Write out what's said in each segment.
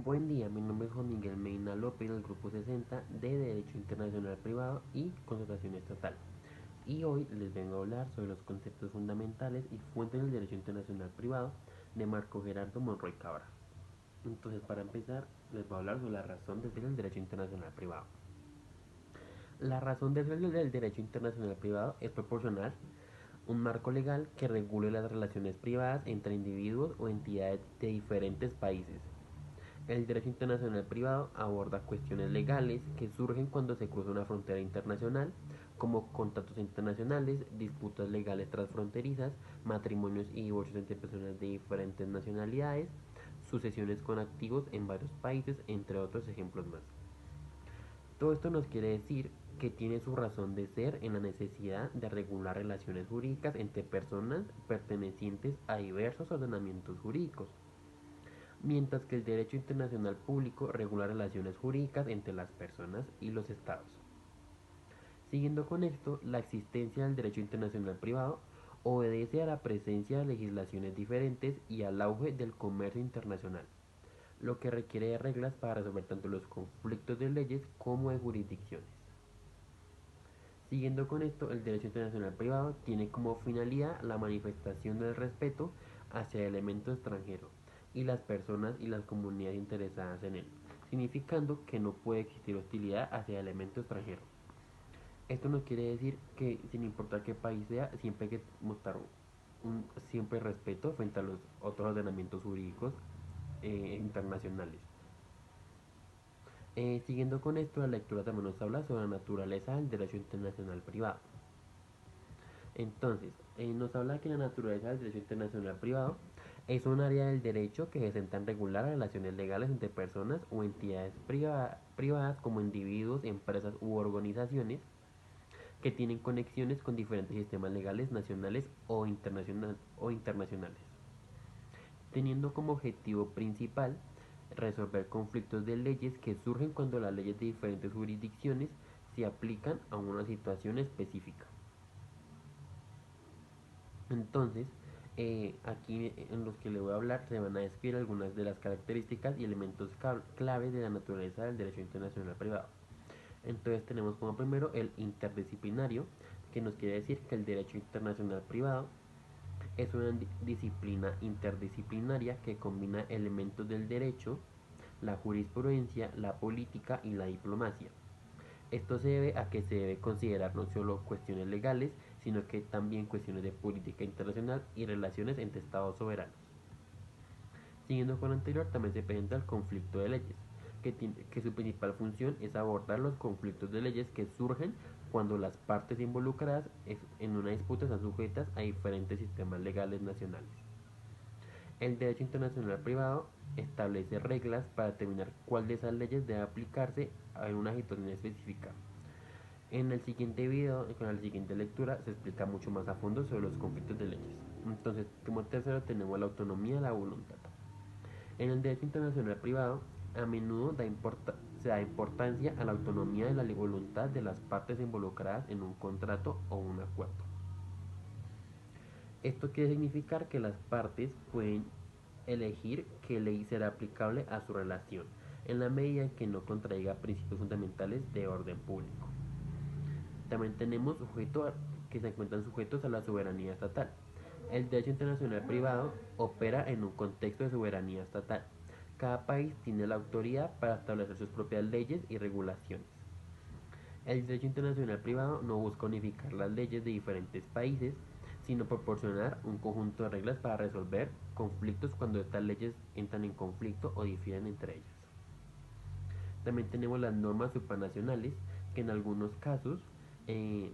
Buen día, mi nombre es Juan Miguel Medina López del Grupo 60 de Derecho Internacional Privado y Concertación Estatal. Y hoy les vengo a hablar sobre los conceptos fundamentales y fuentes del derecho internacional privado de Marco Gerardo Monroy Cabra. Entonces, para empezar, les voy a hablar sobre la razón de ser el derecho internacional privado. La razón de ser del derecho internacional privado es proporcionar un marco legal que regule las relaciones privadas entre individuos o entidades de diferentes países. El derecho internacional privado aborda cuestiones legales que surgen cuando se cruza una frontera internacional, como contratos internacionales, disputas legales transfronterizas, matrimonios y divorcios entre personas de diferentes nacionalidades, sucesiones con activos en varios países, entre otros ejemplos más. Todo esto nos quiere decir que tiene su razón de ser en la necesidad de regular relaciones jurídicas entre personas pertenecientes a diversos ordenamientos jurídicos, mientras que el derecho internacional público regula relaciones jurídicas entre las personas y los estados. Siguiendo con esto, la existencia del derecho internacional privado obedece a la presencia de legislaciones diferentes y al auge del comercio internacional, lo que requiere de reglas para resolver tanto los conflictos de leyes como de jurisdicciones. Siguiendo con esto, el derecho internacional privado tiene como finalidad la manifestación del respeto hacia el elemento extranjero y las personas y las comunidades interesadas en él, significando que no puede existir hostilidad hacia el elemento extranjero. Esto no quiere decir que sin importar qué país sea, siempre hay que mostrar un siempre respeto frente a los otros ordenamientos jurídicos internacionales. Siguiendo con esto, la lectura también nos habla sobre la naturaleza del derecho internacional privado. Entonces, nos habla que la naturaleza del derecho internacional privado es un área del derecho que se centra en regular relaciones legales entre personas o entidades privadas como individuos, empresas u organizaciones que tienen conexiones con diferentes sistemas legales nacionales o internacionales, teniendo como objetivo principal resolver conflictos de leyes que surgen cuando las leyes de diferentes jurisdicciones se aplican a una situación específica. Entonces, aquí en los que le voy a hablar se van a describir algunas de las características y elementos claves de la naturaleza del derecho internacional privado. Entonces tenemos como primero el interdisciplinario, que nos quiere decir que el derecho internacional privado es una disciplina interdisciplinaria que combina elementos del derecho, la jurisprudencia, la política y la diplomacia. Esto se debe a que se debe considerar no solo cuestiones legales, sino que también cuestiones de política internacional y relaciones entre estados soberanos. Siguiendo con lo anterior, también se presenta el conflicto de leyes, que su principal función es abordar los conflictos de leyes que surgen cuando las partes involucradas en una disputa están sujetas a diferentes sistemas legales nacionales. El derecho internacional privado establece reglas para determinar cuál de esas leyes debe aplicarse en una situación específica. En el siguiente video, con la siguiente lectura, se explica mucho más a fondo sobre los conflictos de leyes. Entonces, como tercero tenemos la autonomía de la voluntad. En el derecho internacional privado, a menudo se da importancia a la autonomía de la voluntad de las partes involucradas en un contrato o un acuerdo. Esto quiere significar que las partes pueden elegir qué ley será aplicable a su relación, en la medida en que no contraiga principios fundamentales de orden público. También tenemos que se encuentran sujetos a la soberanía estatal. El derecho internacional privado opera en un contexto de soberanía estatal. Cada país tiene la autoridad para establecer sus propias leyes y regulaciones. El derecho internacional privado no busca unificar las leyes de diferentes países, sino proporcionar un conjunto de reglas para resolver conflictos cuando estas leyes entran en conflicto o difieren entre ellas. También tenemos las normas supranacionales, que en algunos casos, eh,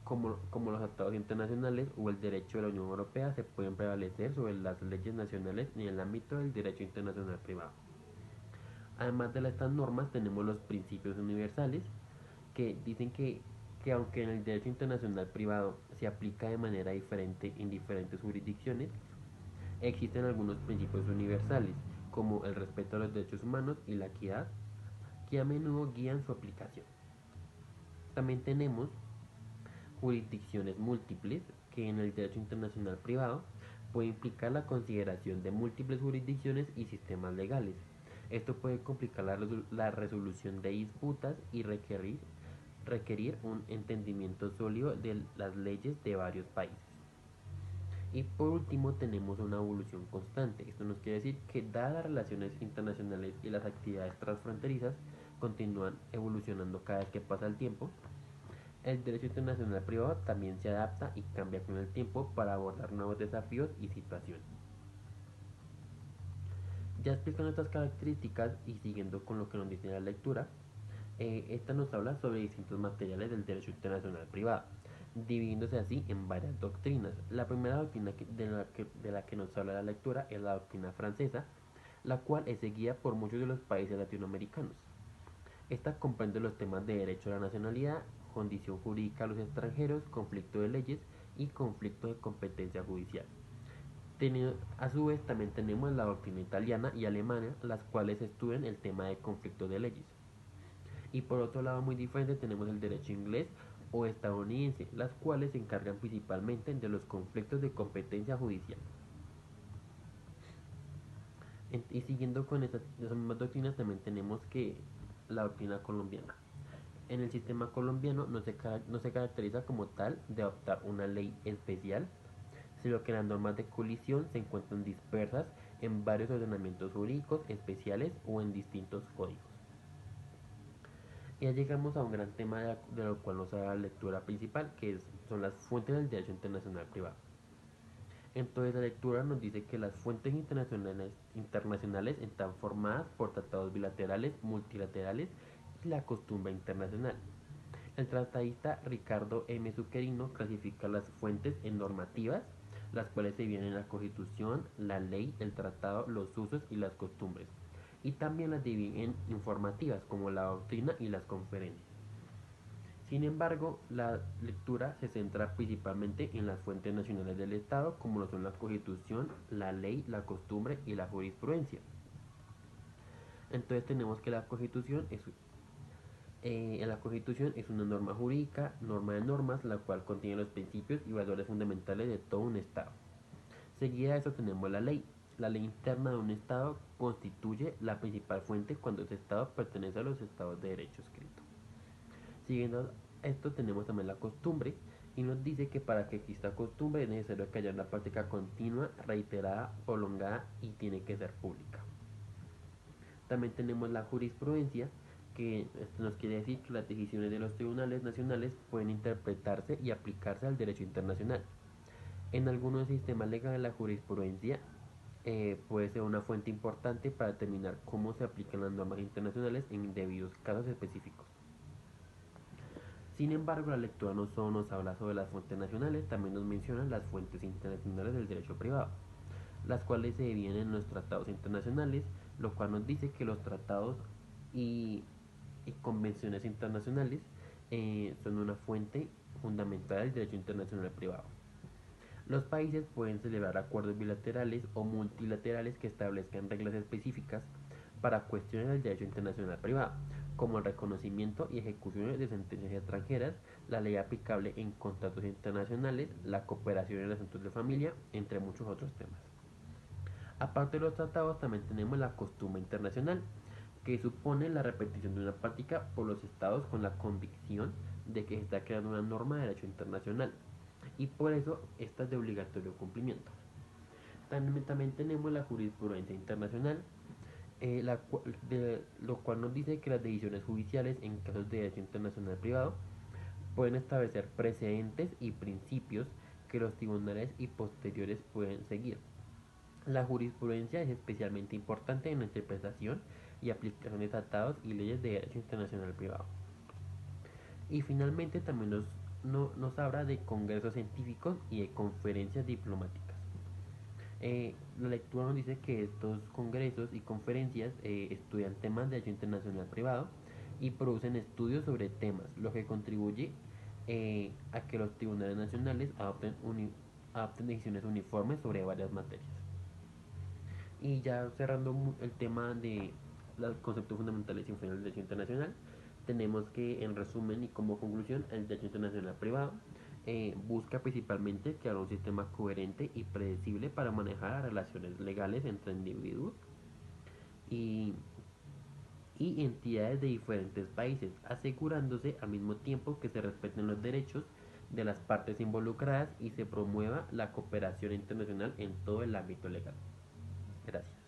como los tratados internacionales o el derecho de la Unión Europea, se pueden prevalecer sobre las leyes nacionales en el ámbito del derecho internacional privado. Además de estas normas, tenemos los principios universales, que dicen que aunque en el derecho internacional privado se aplica de manera diferente en diferentes jurisdicciones, existen algunos principios universales, como el respeto a los derechos humanos y la equidad, que a menudo guían su aplicación. También tenemos jurisdicciones múltiples, que en el derecho internacional privado puede implicar la consideración de múltiples jurisdicciones y sistemas legales. Esto puede complicar la resolución de disputas y requerir un entendimiento sólido de las leyes de varios países. Y por último tenemos una evolución constante. Esto nos quiere decir que dadas las relaciones internacionales y las actividades transfronterizas continúan evolucionando cada vez que pasa el tiempo, el derecho internacional privado también se adapta y cambia con el tiempo para abordar nuevos desafíos y situaciones. Ya explicando estas características y siguiendo con lo que nos dice la lectura, esta nos habla sobre distintos materiales del derecho internacional privado, dividiéndose así en varias doctrinas. La primera doctrina de la que nos habla la lectura es la doctrina francesa, la cual es seguida por muchos de los países latinoamericanos. Esta comprende los temas de derecho a la nacionalidad, condición jurídica a los extranjeros, conflicto de leyes y conflicto de competencia judicial. A su vez también tenemos la doctrina italiana y alemana, las cuales estudian el tema de conflicto de leyes. Y por otro lado, muy diferente, tenemos el derecho inglés o estadounidense, las cuales se encargan principalmente de los conflictos de competencia judicial. Y siguiendo con esas mismas doctrinas, también tenemos que la doctrina colombiana. En el sistema colombiano no se caracteriza como tal de adoptar una ley especial, sino que las normas de colisión se encuentran dispersas en varios ordenamientos jurídicos especiales o en distintos códigos. Y ya llegamos a un gran tema de lo cual nos da la lectura principal, que son las fuentes del derecho internacional privado. Entonces la lectura nos dice que las fuentes internacionales están formadas por tratados bilaterales, multilaterales y la costumbre internacional. El tratadista Ricardo M. Zuccherino clasifica las fuentes en normativas, las cuales se vienen en la Constitución, la ley, el tratado, los usos y las costumbres, y también las divide en informativas, como la doctrina y las conferencias. Sin embargo, la lectura se centra principalmente en las fuentes nacionales del Estado, como lo son la Constitución, la ley, la costumbre y la jurisprudencia. Entonces tenemos que la Constitución es una norma jurídica, norma de normas, la cual contiene los principios y valores fundamentales de todo un Estado. Seguida de eso tenemos la ley. La ley interna de un Estado constituye la principal fuente cuando ese Estado pertenece a los Estados de derecho escrito. Siguiendo esto tenemos también la costumbre y nos dice que para que exista costumbre es necesario que haya una práctica continua, reiterada, prolongada y tiene que ser pública. También tenemos la jurisprudencia, que esto nos quiere decir que las decisiones de los tribunales nacionales pueden interpretarse y aplicarse al derecho internacional. En algunos sistemas legales la jurisprudencia puede ser una fuente importante para determinar cómo se aplican las normas internacionales en debidos casos específicos. Sin embargo, la lectura no solo nos habla sobre las fuentes nacionales, también nos menciona las fuentes internacionales del derecho privado, las cuales se dividen en los tratados internacionales, lo cual nos dice que los tratados y, y convenciones internacionales son una fuente fundamental del derecho internacional privado. Los países pueden celebrar acuerdos bilaterales o multilaterales que establezcan reglas específicas para cuestiones del derecho internacional privado, como el reconocimiento y ejecución de sentencias extranjeras, la ley aplicable en contratos internacionales, la cooperación en asuntos de familia, entre muchos otros temas. Aparte de los tratados, también tenemos la costumbre internacional, que supone la repetición de una práctica por los estados con la convicción de que se está creando una norma de derecho internacional, y por eso esta es de obligatorio cumplimiento. También tenemos la jurisprudencia internacional, lo cual nos dice que las decisiones judiciales en casos de derecho internacional privado pueden establecer precedentes y principios que los tribunales y posteriores pueden seguir. La jurisprudencia es especialmente importante en la interpretación y aplicación de tratados y leyes de derecho internacional privado. Y finalmente también nos habla de congresos científicos y de conferencias diplomáticas. La lectura nos dice que estos congresos y conferencias estudian temas de derecho internacional privado y producen estudios sobre temas, lo que contribuye a que los tribunales nacionales adopten decisiones uniformes sobre varias materias. Y ya cerrando el tema de los conceptos fundamentales y funciones del derecho internacional, tenemos que, en resumen y como conclusión, el derecho internacional privado busca principalmente crear un sistema coherente y predecible para manejar las relaciones legales entre individuos y y entidades de diferentes países, asegurándose al mismo tiempo que se respeten los derechos de las partes involucradas y se promueva la cooperación internacional en todo el ámbito legal. Gracias.